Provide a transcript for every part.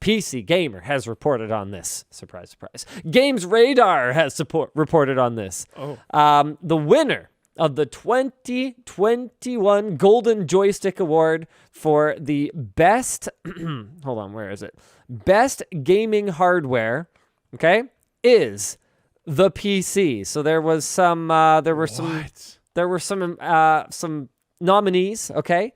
PC Gamer has reported on this. Surprise, surprise. Games Radar has reported on this. The winner of the 2021 Golden Joystick Award for the best, hold on, where is it? Best gaming hardware, okay, is the PC. So there was some, some nominees, okay?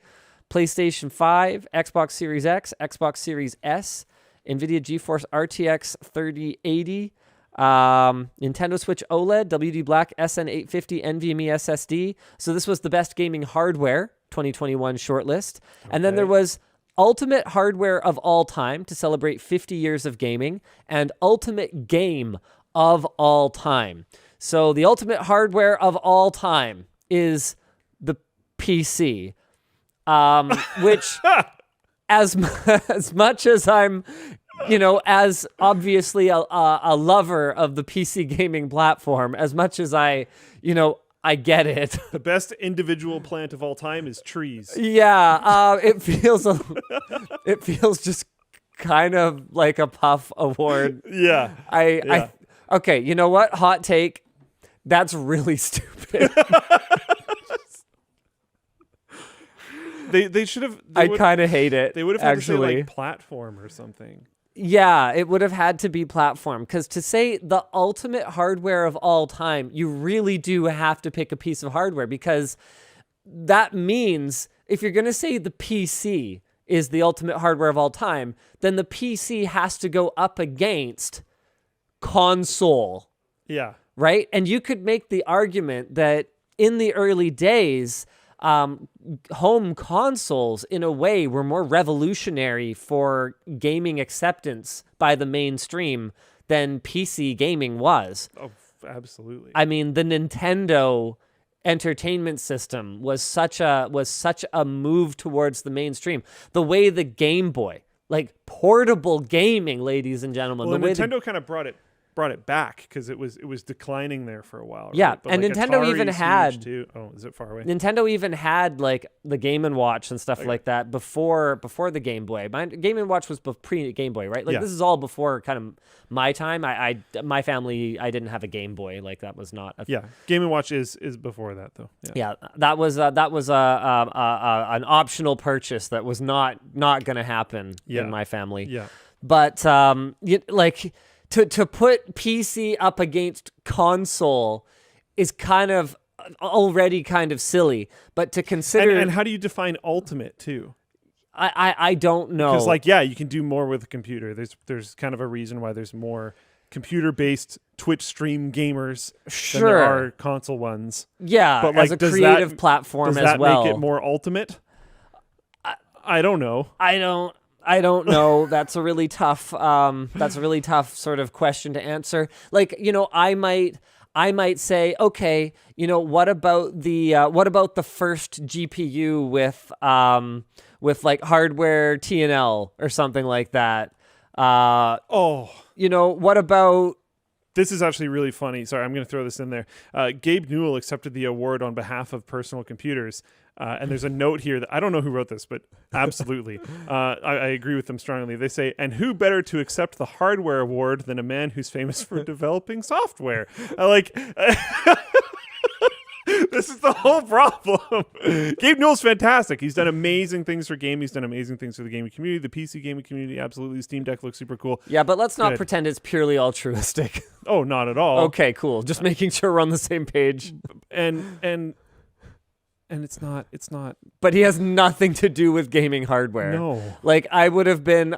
PlayStation 5, Xbox Series X, Xbox Series S, NVIDIA GeForce RTX 3080, Nintendo Switch OLED, WD Black SN850 NVMe SSD. So this was the best gaming hardware 2021 shortlist. And then there was Ultimate Hardware of All Time to celebrate 50 years of gaming, and Ultimate Game of All Time. So the Ultimate Hardware of All Time is the PC, which as much as I'm, as obviously a lover of the PC gaming platform, as much as I get it. The best individual plant of all time is trees. Yeah, it feels just kind of like a puff award. Yeah. Okay, you know what? Hot take. That's really stupid. They should have. I kind of hate it. They would have had actually. to say like platform or something. Yeah, it would have had to be platform, because to say the ultimate hardware of all time, you really do have to pick a piece of hardware, because that means if you're going to say the PC is the ultimate hardware of all time, then the PC has to go up against console. Yeah. Right? And you could make the argument that in the early days, home consoles, in a way, were more revolutionary for gaming acceptance by the mainstream than PC gaming was. Oh, absolutely. I mean, the Nintendo Entertainment System was such a move towards the mainstream. The way the Game Boy, like portable gaming, ladies and gentlemen. Well, the way Nintendo kind of brought it back, because it was declining there for a while. Right? Yeah, but and like Nintendo Atari's even huge had too. Oh, is it far away? Nintendo even had like the Game & Watch and stuff like that before the Game Boy. My Game & Watch was pre Game Boy, right? Like this is all before kind of my time. My family, I didn't have a Game Boy. Like that was not. Game & Watch is before that though. Yeah, that was an optional purchase that was not going to happen in my family. Yeah, but To put PC up against console is kind of already kind of silly, but to consider... And how do you define ultimate, too? I don't know. Because, you can do more with a computer. There's kind of a reason why there's more computer-based Twitch stream gamers than there are console ones. Yeah, but as a creative platform as well. Does that make it more ultimate? I don't know. I don't know. That's a really tough sort of question to answer. Like, I might say, okay, what about the first GPU with like hardware TNL or something like that? What about... This is actually really funny. Sorry, I'm going to throw this in there. Gabe Newell accepted the award on behalf of Personal Computers. And there's a note here that I don't know who wrote this, but absolutely. I agree with them strongly. They say, and who better to accept the hardware award than a man who's famous for developing software? This is the whole problem. Gabe Newell's fantastic. He's done amazing things for gaming. He's done amazing things for the gaming community, the PC gaming community. Absolutely. Steam Deck looks super cool. Yeah, but let's not pretend it's purely altruistic. Oh, not at all. Okay, cool. Just making sure we're on the same page. And it's not. But he has nothing to do with gaming hardware. No. Like I would have been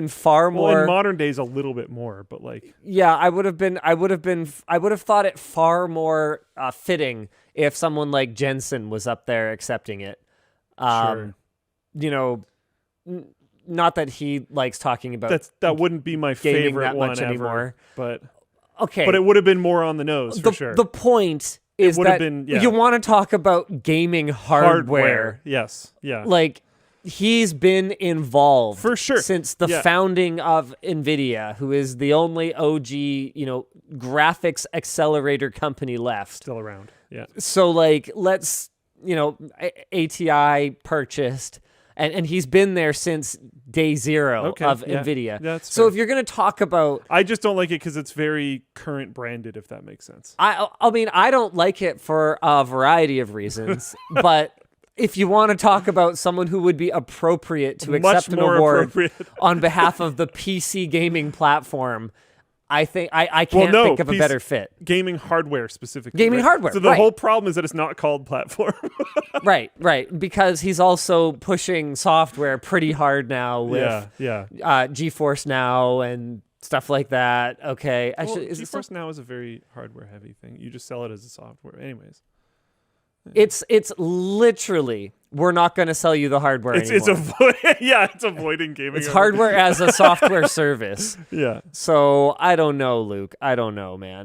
far more. Well, in modern days, a little bit more, but like. Yeah, I would have thought it far more fitting if someone like Jensen was up there accepting it. Sure. Not that he likes talking about. That wouldn't be my favorite that one much ever, anymore. But okay. But it would have been more on the nose for sure. The point is that you want to talk about gaming hardware. Yes. Yeah. Like he's been involved for sure since the founding of NVIDIA, who is the only OG, graphics accelerator company left. Still around. Yeah. So like let's, ATI purchased and he's been there since day zero Okay, of yeah. NVIDIA. That's So fair. if you're going to talk about, I just don't like it because it's very current branded, if that makes sense. I mean, I don't like it for a variety of reasons, but if you want to talk about someone who would be appropriate to Much accept an more award appropriate. on behalf of the PC gaming platform, I think I can't think of a better fit. Gaming hardware specifically. Gaming hardware, So the right. whole problem is that it's not called platform. Right, because he's also pushing software pretty hard now with yeah. GeForce Now and stuff like that. Okay, actually, is it GeForce Now is a very hardware heavy thing. You just sell it as a software. Anyways. It's literally, we're not going to sell you the hardware anymore. It's avoiding gaming. It's hardware as a software service. Yeah. So I don't know, Luke. I don't know, man.